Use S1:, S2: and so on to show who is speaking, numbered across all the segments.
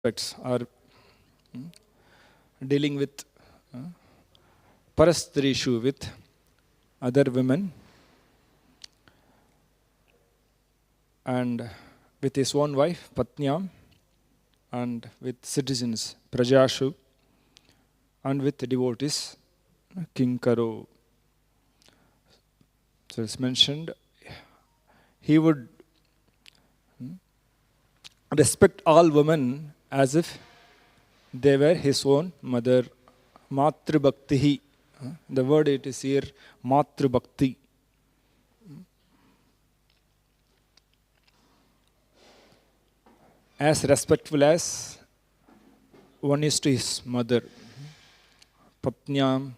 S1: aspects are dealing with parastrishu, with other women, and with his own wife, Patnyam, and with citizens, Prajashu, and with devotees, Kinkaro. So it's mentioned, he would respect all women as if they were his own mother. Matrubhakti. The word it is here, Matrubhakti. As respectful as one is to his mother. Patnyam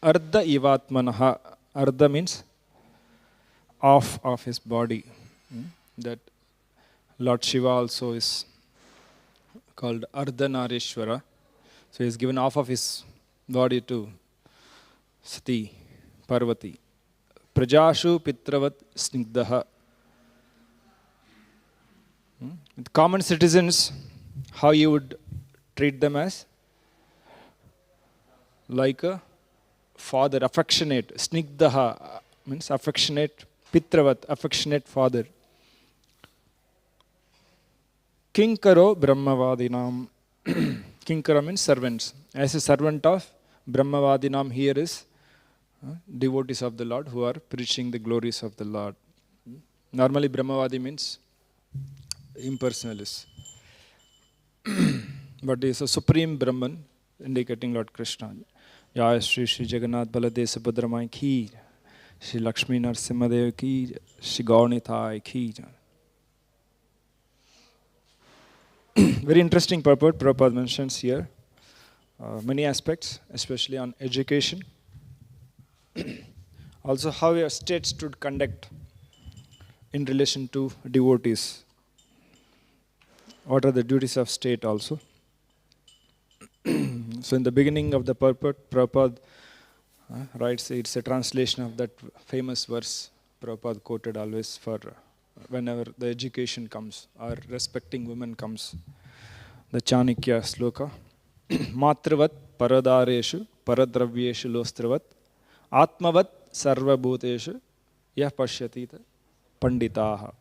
S1: Ardha Ivatmanaha. Ardha means half of his body. That Lord Shiva also is called Ardhanarishwara. So he has given half of his body to Sati, Parvati. Prajashu Pitravat Snigdaha. With common citizens, how you would treat them as? Like a father, affectionate. Snigdaha means affectionate. Pitravat, affectionate father. Kinkaro Brahmavadinam. Kinkara means servants. As a servant of Brahmavadinam, here is devotees of the Lord who are preaching the glories of the Lord. Normally Brahmavadi means impersonalist. But he is a supreme Brahman, indicating Lord Krishna. Jai Shri Shri Jagannath Baladev Subhadramai ki, Shri Lakshmi Narsimhadev ki, Shri Gaunithai ki. Very interesting purport Prabhupada mentions here. Many aspects, especially on education. Also how a state should conduct in relation to devotees. What are the duties of state also? So in the beginning of the purport, Prabhupada writes, it's a translation of that famous verse Prabhupada quoted always for whenever the education comes or respecting women comes. The Chanakya sloka. Matravat paradareshu paradravyeshu lostravat atmavat sarvabhuteshu yah pashyatita panditaha.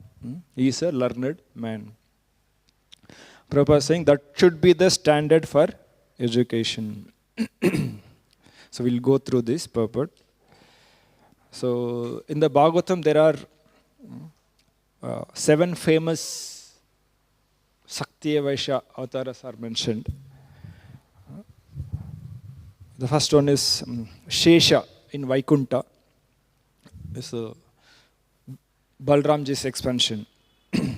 S1: He is a learned man. Prabhupada is saying that should be the standard for education. So we'll go through this purport. So in the Bhagavatam there are 7 famous Saktiya Vaishya avatars are mentioned. The first one is Shesha in Vaikunta. It's Balramji's expansion.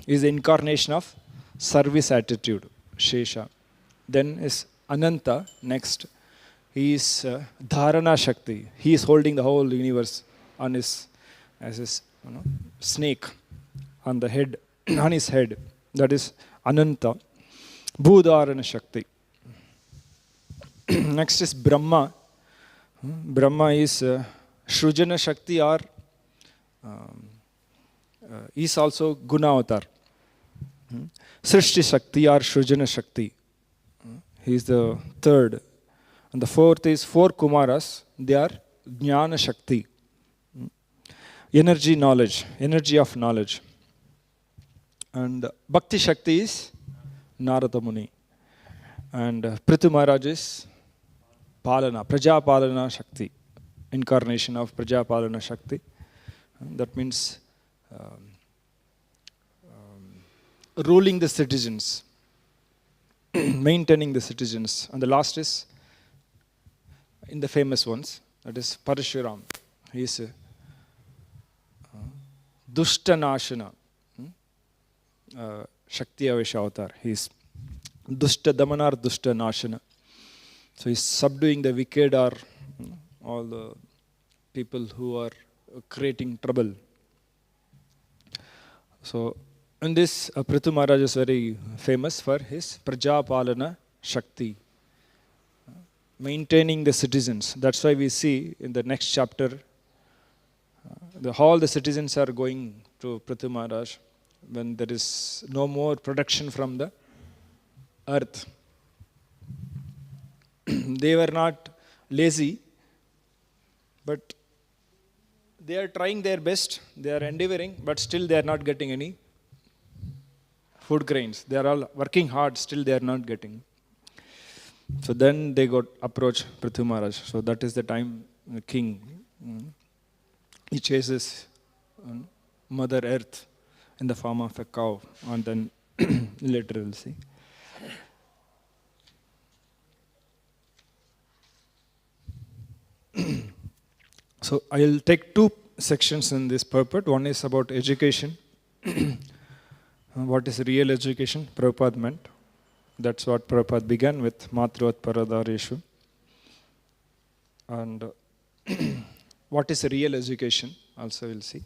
S1: Is the incarnation of service attitude, Shesha. Then is Ananta next. He is Dharana Shakti. He is holding the whole universe on his, as his snake on the head, on his head. That is Ananta. Bhudharana Shakti. Next is Brahma. Brahma is Shrujana Shakti or is also Guna Avatar. Srishti Shakti or Shrujana Shakti. He is the third. And the fourth is 4 Kumaras. They are Jnana Shakti. Energy, knowledge. Energy of knowledge. And Bhakti Shakti is Narada Muni. And Prithu Maharaj is Palana, Prajapalana Shakti. Incarnation of Prajapalana Shakti. That means ruling the citizens. Maintaining the citizens. And the last is in the famous ones, that is Parashuram. He is Dushtanashana. Shakti Avaishya Avatar. He is Dushta Damanar Dushta Nashana. So he is subduing the wicked or all the people who are creating trouble. So in this, Prithu Maharaj is very famous for his Prajapalana Shakti. Maintaining the citizens. That's why we see in the next chapter, all the citizens are going to Prithu Maharaj when there is no more production from the earth. They were not lazy, but they are trying their best, they are endeavoring, but still they are not getting any food grains. They are all working hard, still they are not getting. So then they got approached Prithu Maharaj. So that is the time the king, he chases Mother Earth in the form of a cow, and then later we'll see. So I'll take two sections in this purport. One is about education. What is real education? Prabhupada meant. That's what Prabhupada began with, Matruvat Paradareshu. And what is real education? Also we'll see.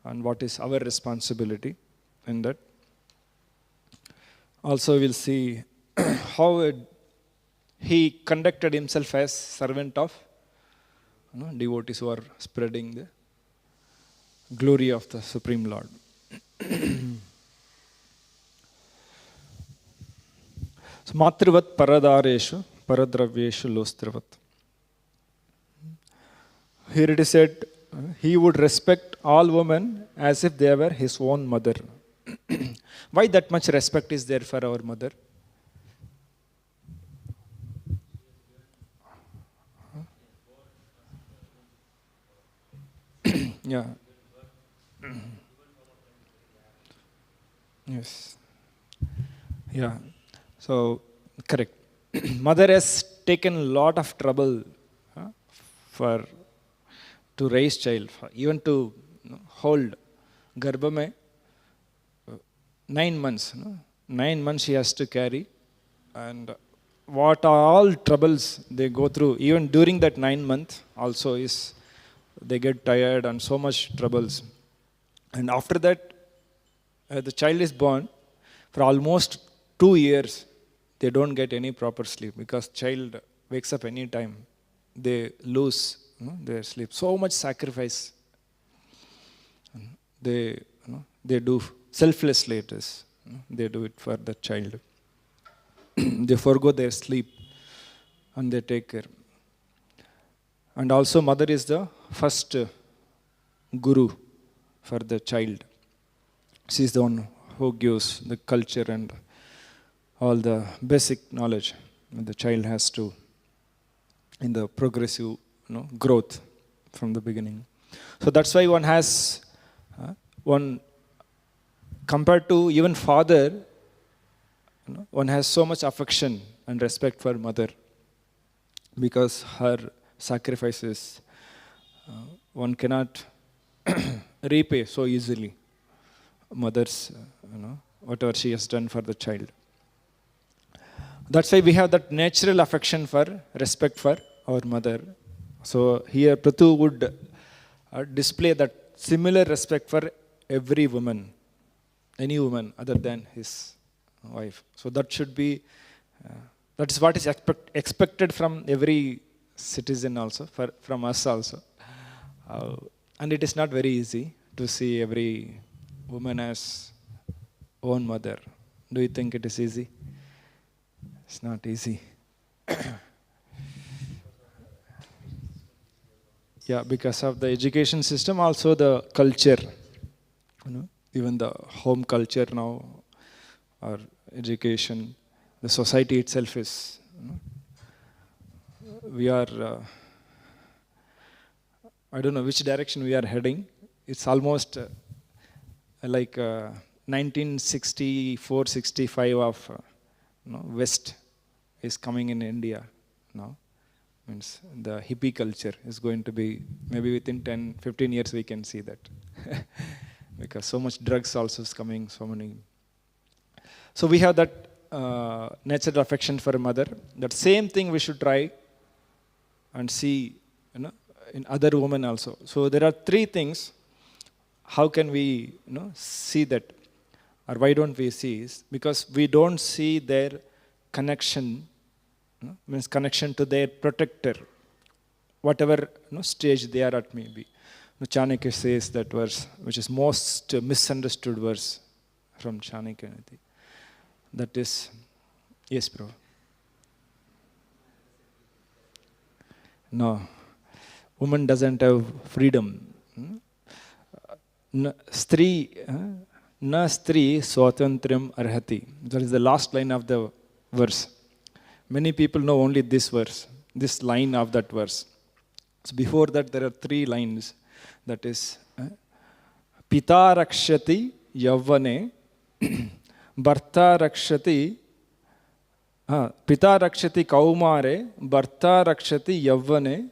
S1: And what is our responsibility in that. Also we'll see how he conducted himself as servant of devotees who are spreading the glory of the Supreme Lord. So, Matruvat Paradareshu, Paradravyeshu Lostravat. Here it is said, he would respect all women as if they were his own mother. Why that much respect is there for our mother? Yeah. Yes. Yeah. So, correct. Mother has taken a lot of trouble to raise child, even to hold Garbhame, 9 months. 9 months she has to carry, and what are all troubles they go through, even during that 9 months also is they get tired and so much troubles. And after that, the child is born, for almost 2 years, they don't get any proper sleep because child wakes up any time. They lose their sleep. So much sacrifice they do selflessly. It is. They do it for the child. They forgo their sleep and they take care. And also mother is the first guru for the child. She is the one who gives the culture and all the basic knowledge the child has to in the progressive growth from the beginning. So that's why one has one compared to even father, one has so much affection and respect for mother because her sacrifices one cannot repay so easily. Mother's, whatever she has done for the child. That's why we have that natural affection for respect for our mother. So here Prithu would display that similar respect for every woman, any woman other than his wife. So that should be, that is what is expected from every citizen also, from us also. And it is not very easy to see every woman as own mother. Do you think it is easy? It's not easy. Yeah, because of the education system, also the culture, even the home culture now, or education, the society itself is, we are, I don't know which direction we are heading. It's almost like 1964-65 of West is coming in India now. Means the hippie culture is going to be, maybe within 10-15 years we can see that. Because so much drugs also is coming, so many. So we have that natural affection for a mother. That same thing we should try and see in other women also. So there are 3 things. How can we see that? Or why don't we see? Is because we don't see their connection, means connection to their protector, whatever stage they are at maybe. Chanakya says that verse, which is most misunderstood verse from Chanakya. That is, Yes, bro. No. Woman doesn't have freedom. Stri, na stri swatantriyam arhati. That is the last line of the verse. Many people know only this verse, this line of that verse. So before that, there are 3 lines. That is, Pita rakshati yavvane, Bharta rakshati, Pita rakshati kaumare, Bharta rakshati yavvane,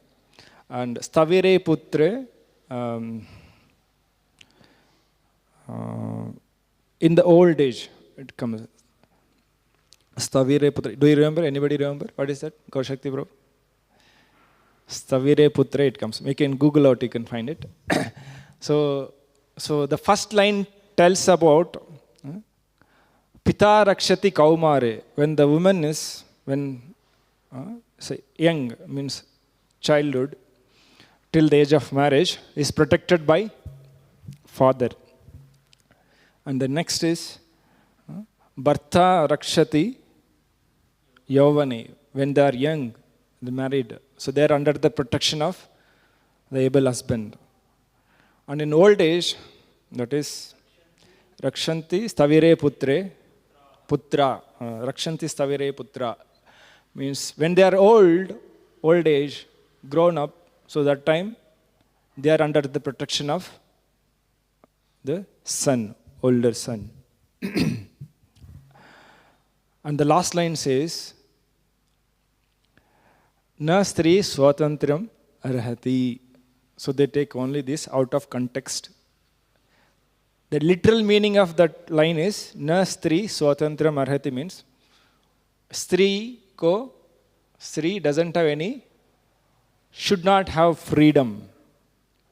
S1: and Stavire putre, in the old age, it comes. Stavire putre. Do you remember? Anybody remember? What is that? Kaushakti bro? Stavire putre, it comes. You can Google out, you can find it. So the first line tells about Pita rakshati kaumare. When the woman is, say young, means childhood, till the age of marriage, is protected by father. And the next is Bharta rakshati yavane. When they are young, they married. So they are under the protection of the able husband. And in old age, that is Rakshanti Stavire Putre, Putra. Rakshanti Stavire Putra. Means when they are old age, grown up, so that time they are under the protection of the son, older son. And the last line says, Na stri swatantriyam arhati. So they take only this out of context. The literal meaning of that line is, Na stri swatantriyam arhati means, Stri doesn't have any, should not have freedom.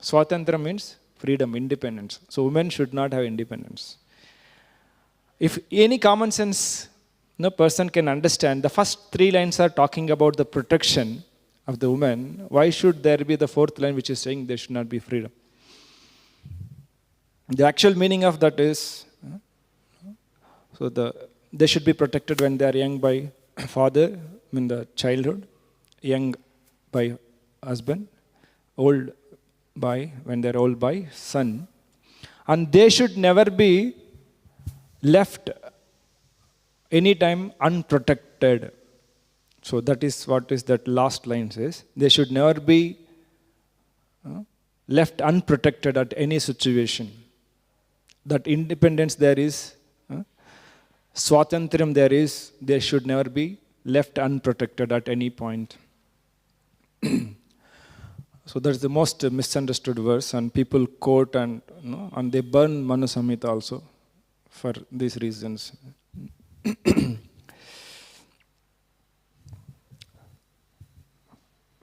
S1: Swatantra means freedom, independence. So women should not have independence. If any common sense person can understand, the first 3 lines are talking about the protection of the woman. Why should there be the 4th line which is saying there should not be freedom? The actual meaning of that is, they should be protected when they are young by father, in the childhood, young by husband, old by, when they are old by son. And they should never be left anytime unprotected. So that is what is that last line says. They should never be left unprotected at any situation. That independence there is, swatantriyam there is, they should never be left unprotected at any point. So that's the most misunderstood verse, and people quote and they burn Manu Samhita also for these reasons.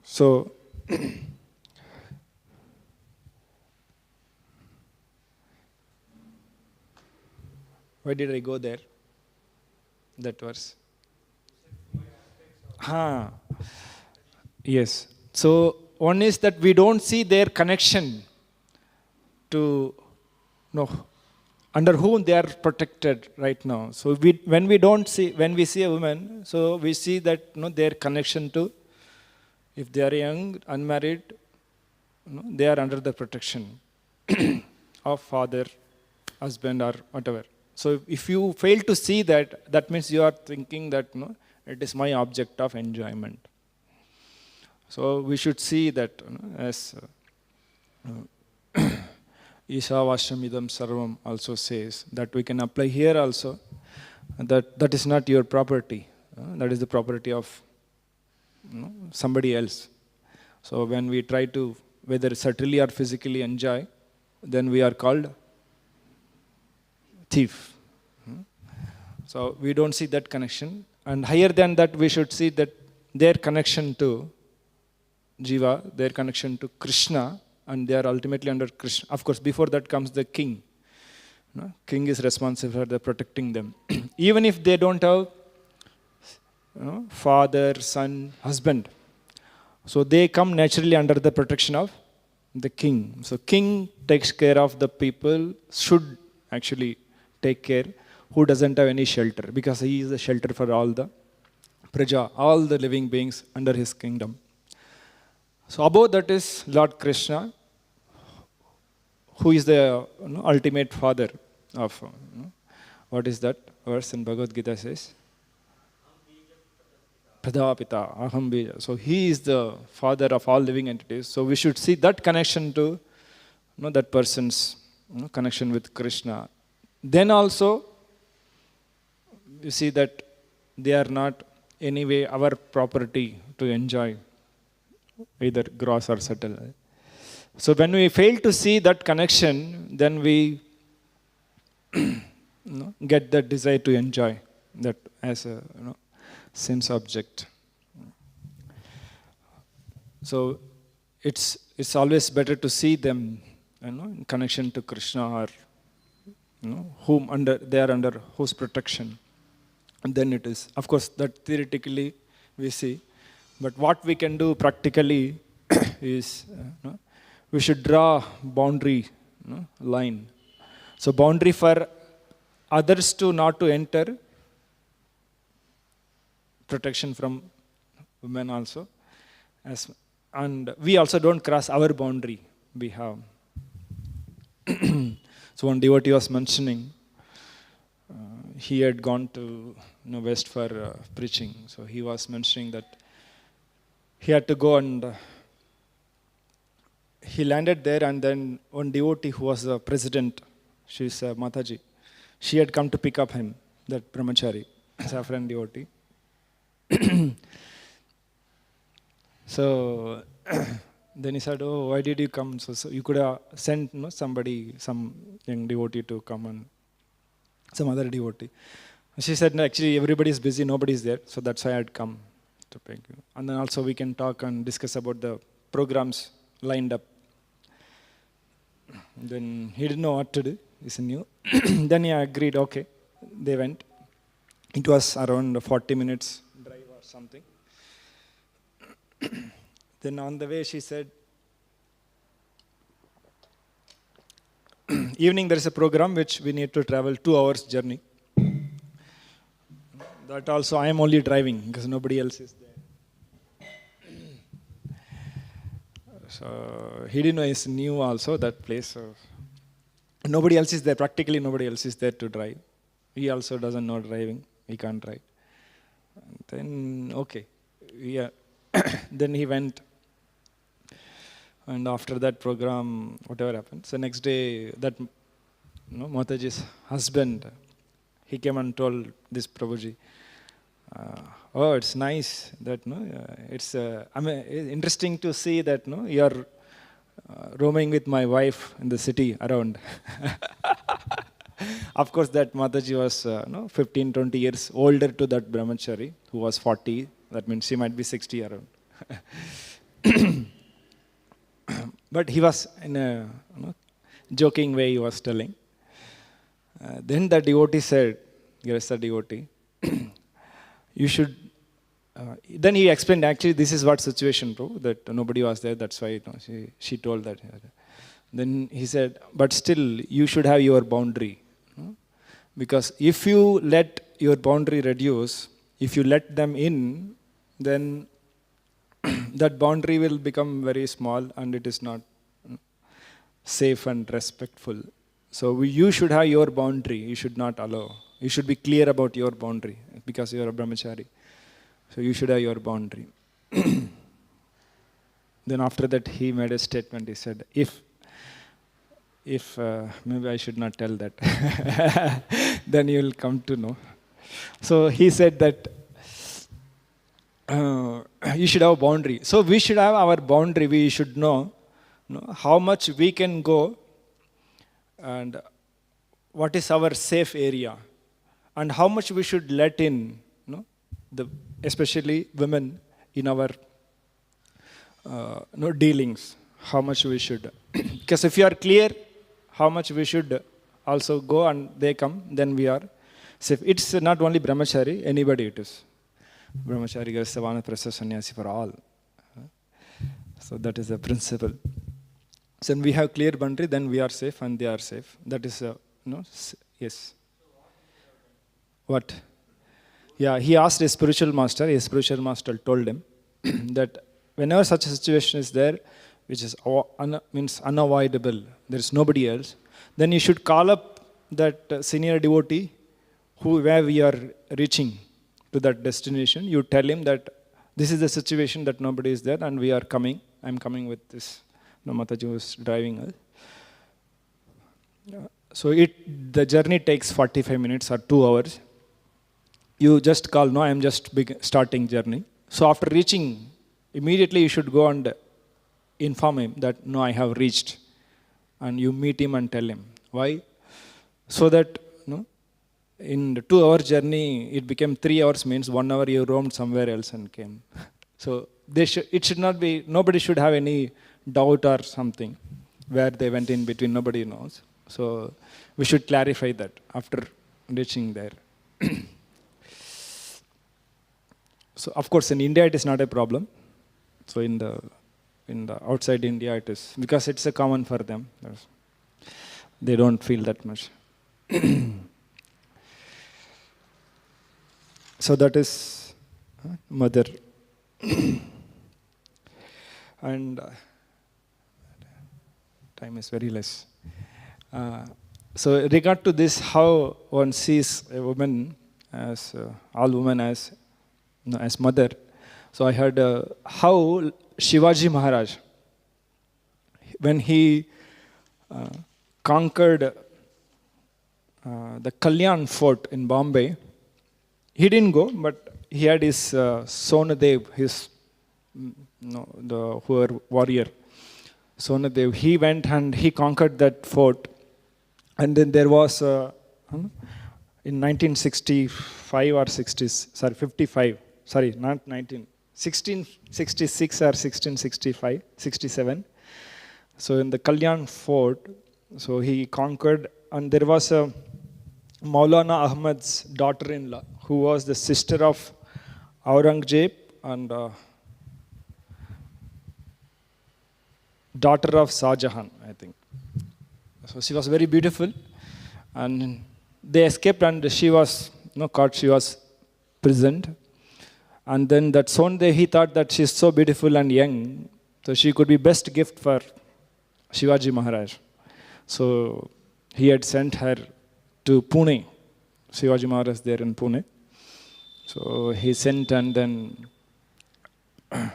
S1: So why did I go there? That verse. Yes. So one is that we don't see their connection to under whom they are protected right now. So when we see a woman, so we see that their connection to, if they are young, unmarried, they are under the protection of father, husband, or whatever. So if you fail to see that, that means you are thinking that it is my object of enjoyment. So we should see that as Ishavashamidam Sarvam also says, that we can apply here also, that is not your property. That is the property of somebody else. So when we try to, whether subtly or physically enjoy, then we are called thief. So we don't see that connection. And higher than that, we should see that their connection to Jiva, their connection to Krishna, and they are ultimately under Krishna. Of course, before that comes the king. King is responsible for protecting them. Even if they don't have father, son, husband. So they come naturally under the protection of the king. So king takes care of the people, should actually take care, who doesn't have any shelter, because he is the shelter for all the praja, all the living beings under his kingdom. So above that is Lord Krishna, who is the ultimate father of, what is that verse in Bhagavad Gita says? Pradapita, Aham Bija. So he is the father of all living entities. So we should see that connection to that person's connection with Krishna. Then also, you see that they are not anyway our property to enjoy, either gross or subtle. So when we fail to see that connection, then we get that desire to enjoy that as a sense object. So it's always better to see them in connection to Krishna, or whom they are under whose protection. And then it is, of course, that theoretically we see, but what we can do practically is we should draw boundary line. So boundary for others to not to enter, protection from women also, and we also don't cross our boundary we have. So one devotee was mentioning, he had gone to west for preaching. So he was mentioning that he had to go, and he landed there, and then one devotee who was the president, she's Mataji, she had come to pick up him, that brahmachari, saffron devotee. So then he said, "Oh, why did you come? So you could have sent somebody, some young devotee to come, and some other devotee." She said, "No, actually everybody is busy, nobody is there, so that's why I had come to pick you. And then also we can talk and discuss about the programs lined up." Then he didn't know what to do. He's new. Then he agreed. Okay, they went. It was around 40 minutes drive or something. Then on the way she said, evening there is a program which we need to travel 2 hours journey. That also I am only driving because nobody else is there. So he didn't know, it's new also, that place. So nobody else is there, practically nobody else is there to drive. He also doesn't know driving, he can't drive. And then, okay, yeah. Then he went. And after that program, whatever happened, so next day, that Mataji's husband, he came and told this Prabhuji, "Oh, it's nice that it's interesting to see that you're roaming with my wife in the city around." Of course, that Mataji was 15, 20 years older to that brahmachari, who was 40. That means she might be 60 around. But he was in a joking way, he was telling. Then the devotee said, yes, the devotee, you should, then he explained, actually this is what situation, bro, that nobody was there, that's why she told that. Then he said, but still you should have your boundary. Because if you let your boundary reduce, if you let them in, then that boundary will become very small and it is not safe and respectful. So you should have your boundary. You should not allow. You should be clear about your boundary because you are a brahmachari. So you should have your boundary. Then after that he made a statement. He said, if maybe I should not tell that, then you will come to know. So he said that you should have a boundary. So we should have our boundary. We should know how much we can go and what is our safe area and how much we should let in, especially women in our dealings, how much we should. Because if you are clear how much we should also go and they come, then we are safe. It's not only brahmachari, anybody it is. Brahmachari, Grihastha, Vanaprastha, Sannyasi for all. So that is the principle. So when we have clear boundary, then we are safe and they are safe. That is, yes. What? yeah, he asked his spiritual master. His spiritual master told him that whenever such a situation is there, which is means unavoidable, there is nobody else, then you should call up that senior devotee where we are reaching to that destination. You tell him that this is the situation, that nobody is there and we are coming. I'm coming with this. Mataji was driving us. So the journey takes 45 minutes or 2 hours. You just call, no, I'm just starting journey. So after reaching, immediately you should go and inform him that, no, I have reached. And you meet him and tell him. Why? So that in the 2-hour journey, it became 3 hours, means 1 hour you roamed somewhere else and came. So it should not be, nobody should have any doubt or something where they went in between, nobody knows. So we should clarify that after reaching there. So of course in India it is not a problem. So in the outside India it is, because it's a common for them. They don't feel that much. So that is mother. And time is very less. So regard to this, how one sees a woman as all women as mother. So I heard how Shivaji Maharaj, when he conquered the Kalyan fort in Bombay, he didn't go, but he had his Sonadev, his the warrior Sonadev. He went and he conquered that fort. And then there was, in 1965 or 60s, sorry, 55, sorry, not 1666 or 1665, 67. So in the Kalyan fort, so he conquered, and there was a Maulana Ahmad's daughter-in-law, who was the sister of Aurangzeb and daughter of Shah Jahan, I think. So she was very beautiful, and they escaped, and she was caught. She was prisoned, and then that Sonde, he thought that she's so beautiful and young, so she could be best gift for Shivaji Maharaj. So he had sent her to Pune. Shivaji Maharaj there in Pune. So he sent, and then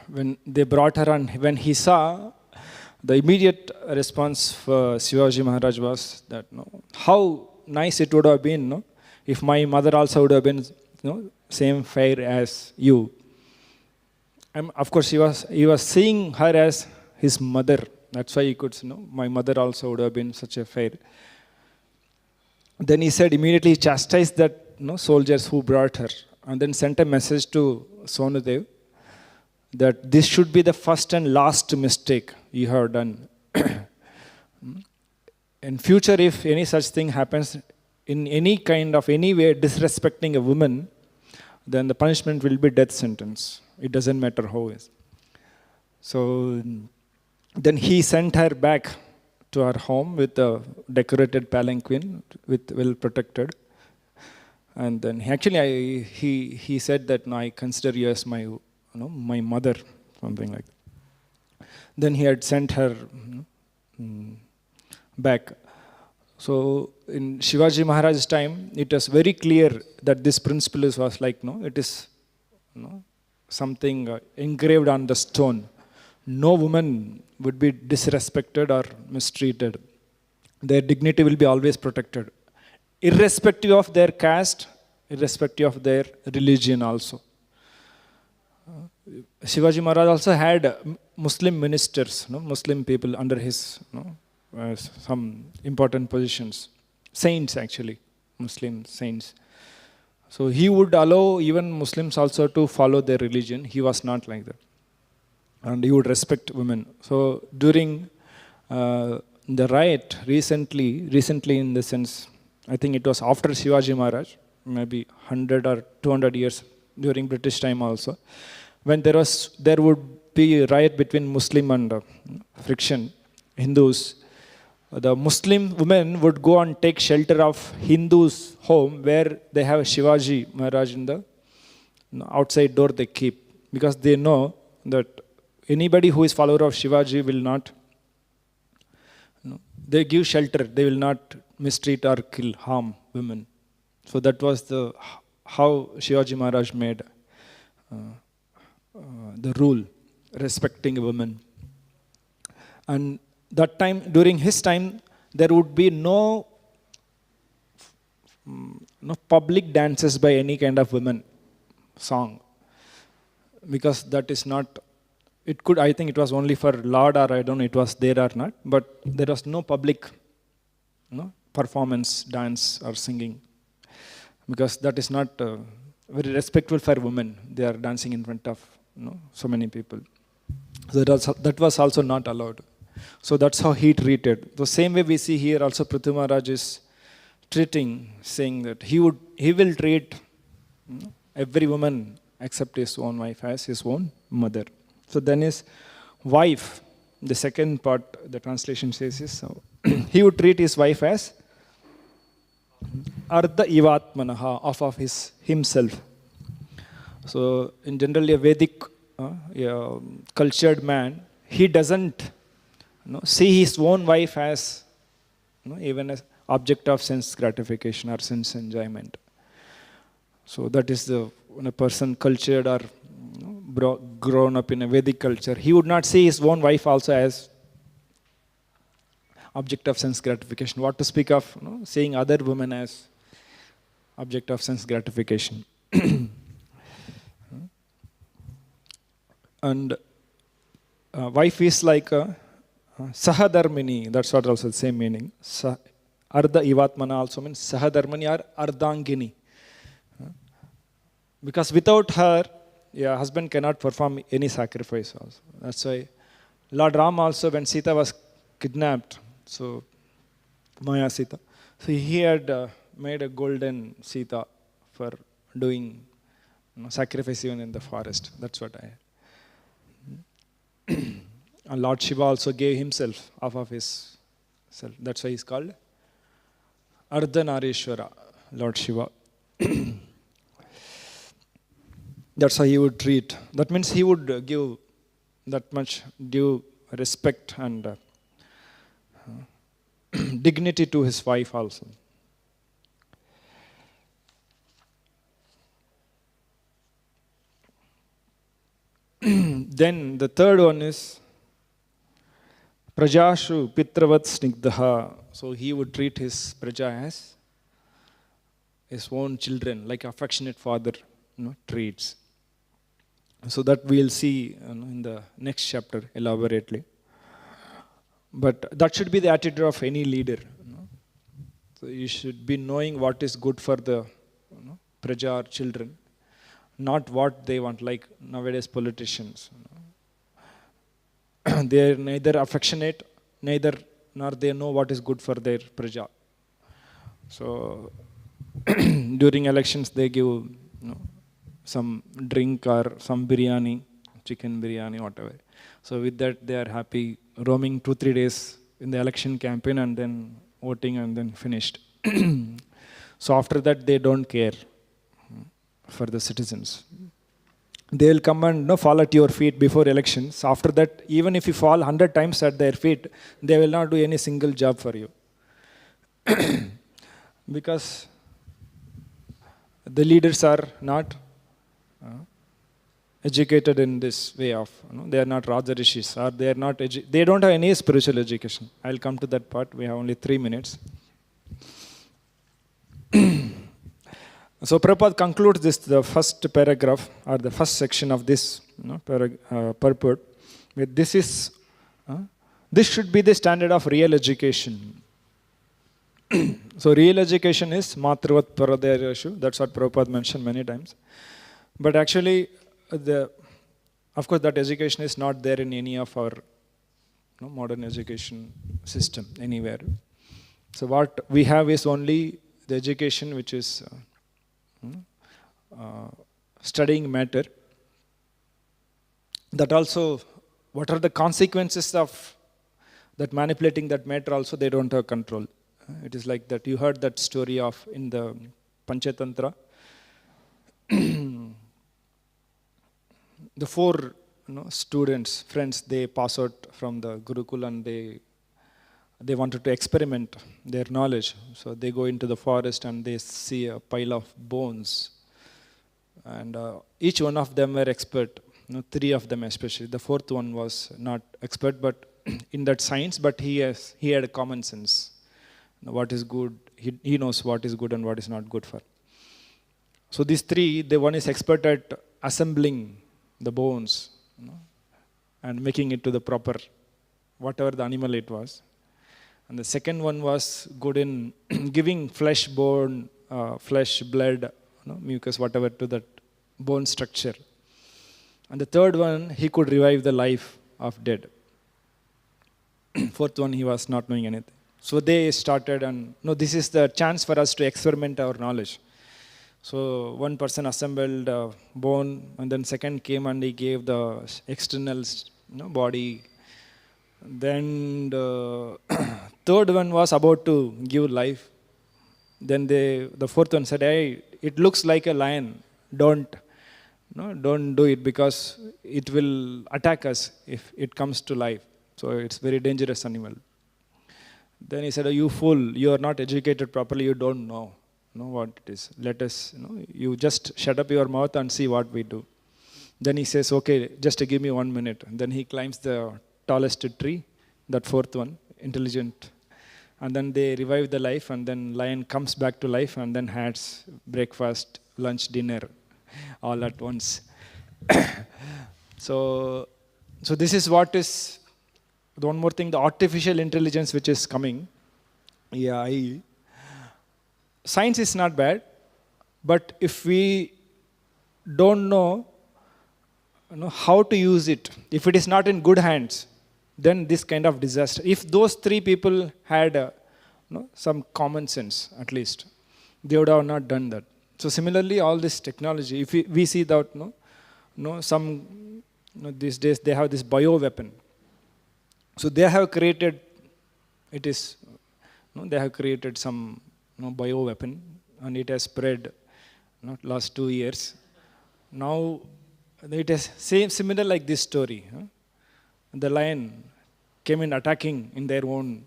S1: when they brought her, and when he saw, the immediate response for Shivaji Maharaj was that, how nice it would have been, if my mother also would have been, same fair as you. Of course, he was seeing her as his mother. That's why he could, my mother also would have been such a fair. Then he said, immediately chastised that soldiers who brought her, and then sent a message to Sonadev that this should be the first and last mistake you have done. In future, if any such thing happens in any way disrespecting a woman, then the punishment will be death sentence. It doesn't matter how it is. So then he sent her back to her home with a decorated palanquin, with well protected. And then he said that, no, I consider you as my my mother, something like that. Then he had sent her back. So in Shivaji Maharaj's time, it was very clear that this principle was like, it is something engraved on the stone. No woman would be disrespected or mistreated. Their dignity will be always protected, irrespective of their caste, irrespective of their religion also. Shivaji Maharaj also had Muslim ministers, Muslim people under his some important positions. Saints actually, Muslim saints. So he would allow even Muslims also to follow their religion. He was not like that. And he would respect women. So during the riot recently in the sense, I think it was after Shivaji Maharaj, maybe 100 or 200 years during British time also, when there would be a riot between Muslim and friction, Hindus, the Muslim women would go and take shelter of Hindus' home where they have Shivaji Maharaj in the outside door they keep, because they know that anybody who is follower of Shivaji will not, they give shelter, they will not mistreat or kill, harm women. So that was how Shivaji Maharaj made the rule respecting women. And that time, during his time, there would be no public dances by any kind of women song, because that is not, it could, I think it was only for Lord, or I don't know it was there or not, but there was no public performance, dance or singing, because that is not very respectful for women. They are dancing in front of so many people. So that was also not allowed. So that's how he treated. The same way we see here also Prithu Maharaj is treating, saying that he will treat every woman except his own wife as his own mother. So then his wife, the second part, the translation says is, he would treat his wife as Ardha Ivatmanaha, of himself. So in generally a Vedic cultured man, he doesn't see his own wife as even as object of sense gratification or sense enjoyment. So that is when a person cultured or grown up in a Vedic culture, he would not see his own wife also as object of sense gratification. What to speak of seeing other women as object of sense gratification. And wife is like a Sahadharmini, that's what also the same meaning. Ardha Ivatmana also means Sahadharmani or Ardhangini. Because without her, husband cannot perform any sacrifice also. That's why Lord Ram also, when Sita was kidnapped, so Maya Sita, so he had made a golden Sita for doing sacrifice even in the forest. That's what I. And Lord Shiva also gave himself of his self. That's why he's called Ardhanarishwara, Lord Shiva. That's how he would treat. That means he would give that much due respect and dignity to his wife also. Then the third one is Prajashu Pitravat Snigdha. So he would treat his Praja as his own children, like affectionate father treats. So that we'll see in the next chapter elaborately. But that should be the attitude of any leader. So you should be knowing what is good for the Praja or children, not what they want, like nowadays politicians. They are neither affectionate, nor they know what is good for their Praja. So during elections they give some drink or some biryani, chicken biryani, whatever. So with that they are happy, roaming 2-3 days in the election campaign and then voting and then finished. So after that they don't care for the citizens. They will come and fall at your feet before elections. After that, even if you fall 100 times at their feet, they will not do any single job for you. Because the leaders are not educated in this way of, they are not Raja Rishis, or they are not, they don't have any spiritual education. I'll come to that part. We have only 3 minutes. So Prabhupada concludes the first paragraph or the first section of this purport with this should be the standard of real education. So real education is Matravat Paradayashu. That's what Prabhupada mentioned many times. But actually, of course, that education is not there in any of our modern education system anywhere. So what we have is only the education which is studying matter. That also, what are the consequences of that manipulating that matter also, they don't have control. It is like that. You heard that story of in the Panchatantra. the four students, friends, they pass out from the Gurukul and they wanted to experiment their knowledge. So they go into the forest and they see a pile of bones. And each one of them were expert, three of them especially. The fourth one was not expert but in that science, but he had a common sense. What is good, he knows what is good and what is not good for. So these three, the one is expert at assembling the bones, and making it to the proper, whatever the animal it was. And the second one was good in giving flesh, bone, flesh, blood, mucus, whatever to that bone structure. And the third one, he could revive the life of dead. Fourth one, he was not knowing anything. So they started, and this is the chance for us to experiment our knowledge. So one person assembled a bone, and then second came and he gave the external body. Then the third one was about to give life. Then the fourth one said, "Hey, it looks like a lion. Don't do it because it will attack us if it comes to life. So it's very dangerous animal." Then he said, "Oh, you fool! You are not educated properly. You don't know what it is. Let us, you just shut up your mouth and see what we do." Then he says, "Okay, just give me 1 minute." And then he climbs the tallest tree, that fourth one, intelligent. And then they revive the life, and then lion comes back to life, and then has breakfast, lunch, dinner, all at once. So this is what is, the one more thing, the artificial intelligence which is coming. AI. Science is not bad, but if we don't know how to use it, if it is not in good hands, then this kind of disaster. If those three people had some common sense, at least, they would have not done that. So similarly, all this technology, if we see that, these days they have this bio weapon. So they have created, they have created some bio weapon, and it has spread last 2 years. Now it is similar like this story. The lion came in attacking in their own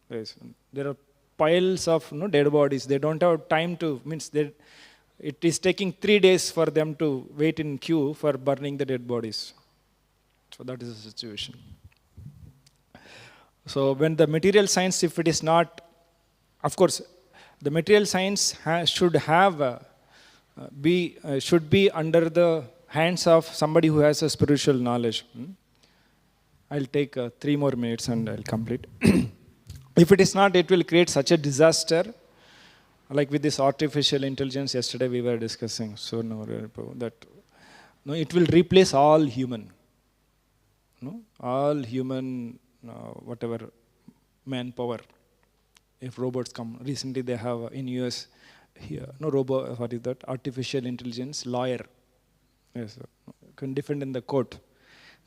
S1: place. There are piles of dead bodies. They don't have time to, it is taking 3 days for them to wait in queue for burning the dead bodies. So that is the situation. So when the material science, if it is not, of course, the material science should be under the hands of somebody who has a spiritual knowledge. I'll take 3 more minutes and I'll complete. If it is not, it will create such a disaster, like with this artificial intelligence. Yesterday we were discussing, so that it will replace all human, whatever manpower. If robots come, recently they have in US here, what is that? Artificial intelligence lawyer, yes, can defend in the court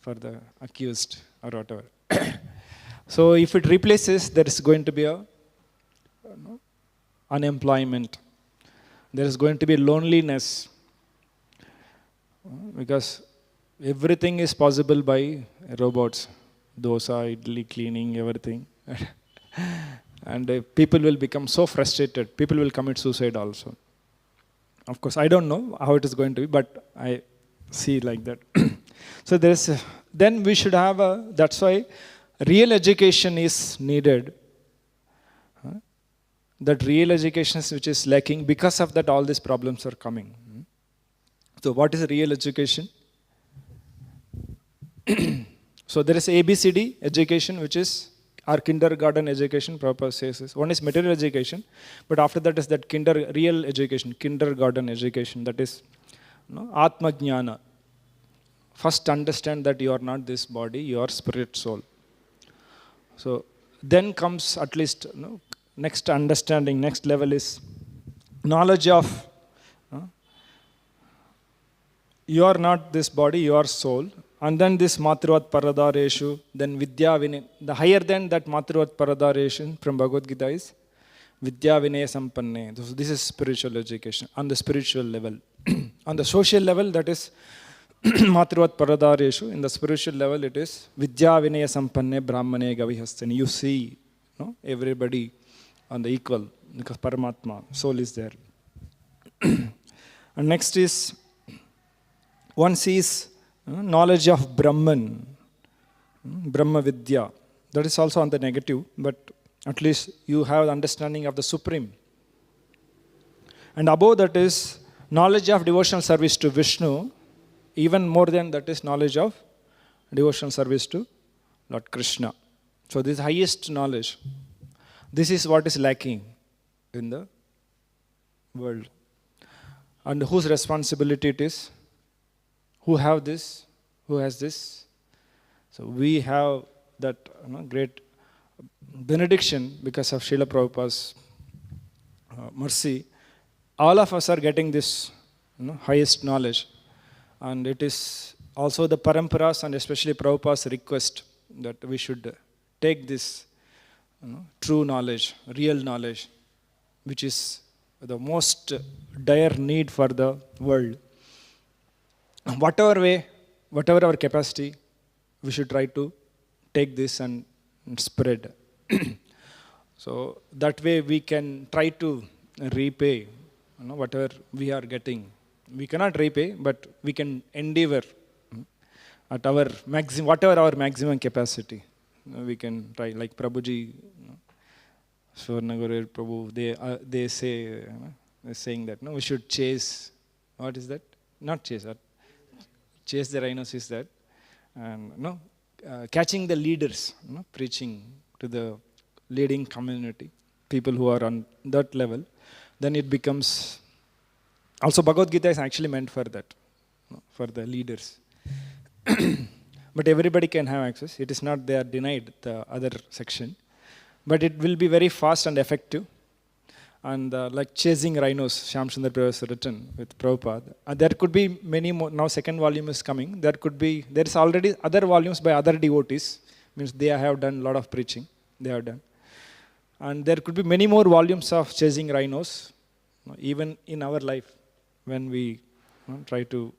S1: for the accused or whatever. So if it replaces, there is going to be a unemployment. There is going to be loneliness, because everything is possible by robots. Dosa, idli, cleaning, everything. And people will become so frustrated. People will commit suicide also. Of course, I don't know how it is going to be, but I see like that. So then we should have that's why real education is needed. That real education which is lacking, because of that all these problems are coming. So what is real education? So there is ABCD education, which is our kindergarten education, proper says. One is material education, but after that is that real education, kindergarten education, that is Atma Jnana. First understand that you are not this body, you are spirit, soul. So then comes at least next understanding, next level is knowledge of you are not this body, you are soul. And then this Matruvat Paradareshu, then Vidya Vinay. The higher than that Matruvat Paradareshu from Bhagavad Gita is Vidya Vinay Sampanne. So this is spiritual education on the spiritual level. On the social level, that is Matruvat Paradareshu, in the spiritual level it is Vidya Vinaya Sampanne Brahmane Gavihastani. You see, everybody on the equal, because Paramatma, soul is there. And next is, one sees knowledge of Brahman, Brahma Vidya. That is also on the negative, but at least you have the understanding of the Supreme. And above that is knowledge of devotional service to Vishnu. Even more than that is knowledge of devotional service to Lord Krishna. So this highest knowledge. This is what is lacking in the world. And whose responsibility it is? Who have this? Who has this? So we have that great benediction because of Srila Prabhupada's mercy. All of us are getting this highest knowledge. And it is also the Paramparas and especially Prabhupada's request that we should take this true knowledge, real knowledge, which is the most dire need for the world. Whatever way, whatever our capacity, we should try to take this and spread. So that way we can try to repay whatever we are getting. We cannot repay, but we can endeavor at our maximum, whatever our maximum capacity. We can try, like Prabhuji, Swarnaguru Prabhu, they say, saying that we should chase, what is that? Not chase, chase the rhinos is that. And catching the leaders, preaching to the leading community, people who are on that level, then it becomes. Also, Bhagavad Gita is actually meant for that, for the leaders. But everybody can have access. It is not they are denied the other section. But it will be very fast and effective. And like chasing rhinos, Shyam Sundar Prabhu has written with Prabhupada. There could be many more. Now second volume is coming. There is already other volumes by other devotees. Means they have done a lot of preaching. They have done. And there could be many more volumes of chasing rhinos, even in our life, when we try to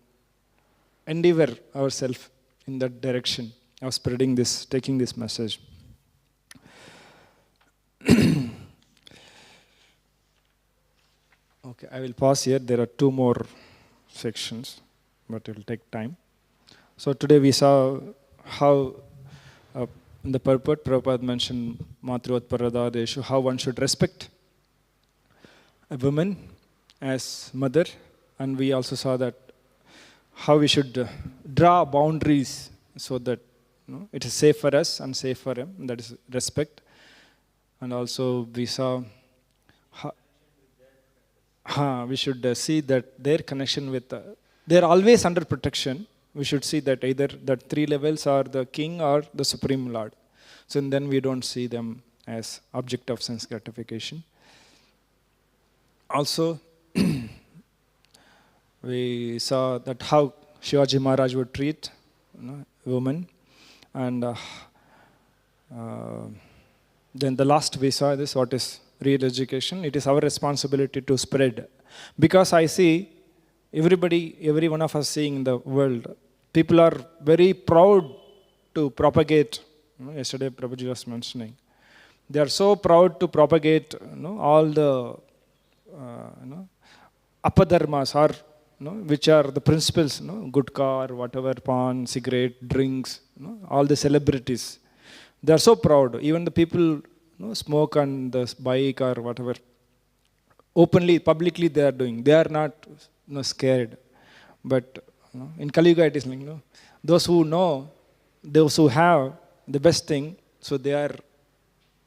S1: endeavor ourselves in that direction of spreading this, taking this message. Okay, I will pause here. There are two more sections, but it will take time. So today we saw how in the purport, Prabhupada mentioned Matruvat Paradadeshu, how one should respect a woman as mother. And we also saw that how we should draw boundaries so that it is safe for us and safe for him. That is respect. And also we saw we should see that their connection with, they are always under protection. We should see that either the three levels are the king or the Supreme Lord. So then we don't see them as object of sense gratification. Also, we saw that how Shivaji Maharaj would treat women. And then the last we saw this, what is real education. It is our responsibility to spread. Because I see every one of us seeing in the world, people are very proud to propagate. Yesterday Prabhuji was mentioning. They are so proud to propagate all the apadharmas or which are the principles, good car, whatever, pan, cigarette, drinks, all the celebrities. They are so proud. Even the people smoke on the bike or whatever. Openly, publicly they are doing. They are not scared. But in Kali Yuga it is like, those who know, those who have the best thing, so they are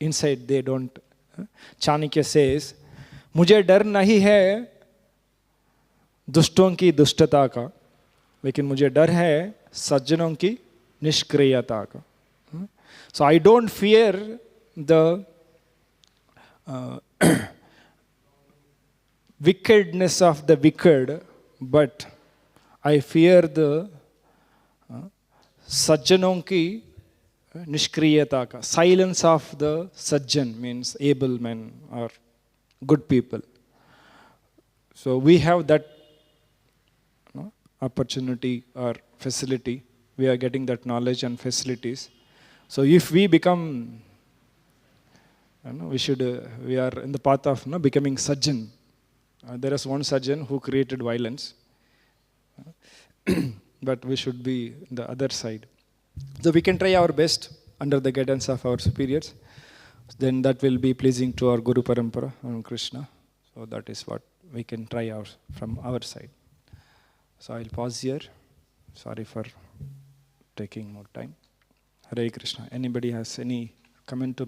S1: inside, they don't. Chanakya says, मुझे डर नहीं है दुष्टों की दुष्टता का, लेकिन मुझे डर है सज्जनों की निष्क्रियता का. So I don't fear the wickedness of the wicked, but I fear the sajjanon ki nishkriyata ka. Silence of the sajjan means able men or good people. So we have that opportunity or facility. We are getting that knowledge and facilities. So if we become, we are in the path of becoming Sajjan. There is one Sajjan who created violence, but we should be the other side. So we can try our best under the guidance of our superiors. Then that will be pleasing to our Guru Parampara and Krishna. So that is what we can try out from our side. So I'll pause here. Sorry for taking more time. Hare Krishna. Anybody has any comment to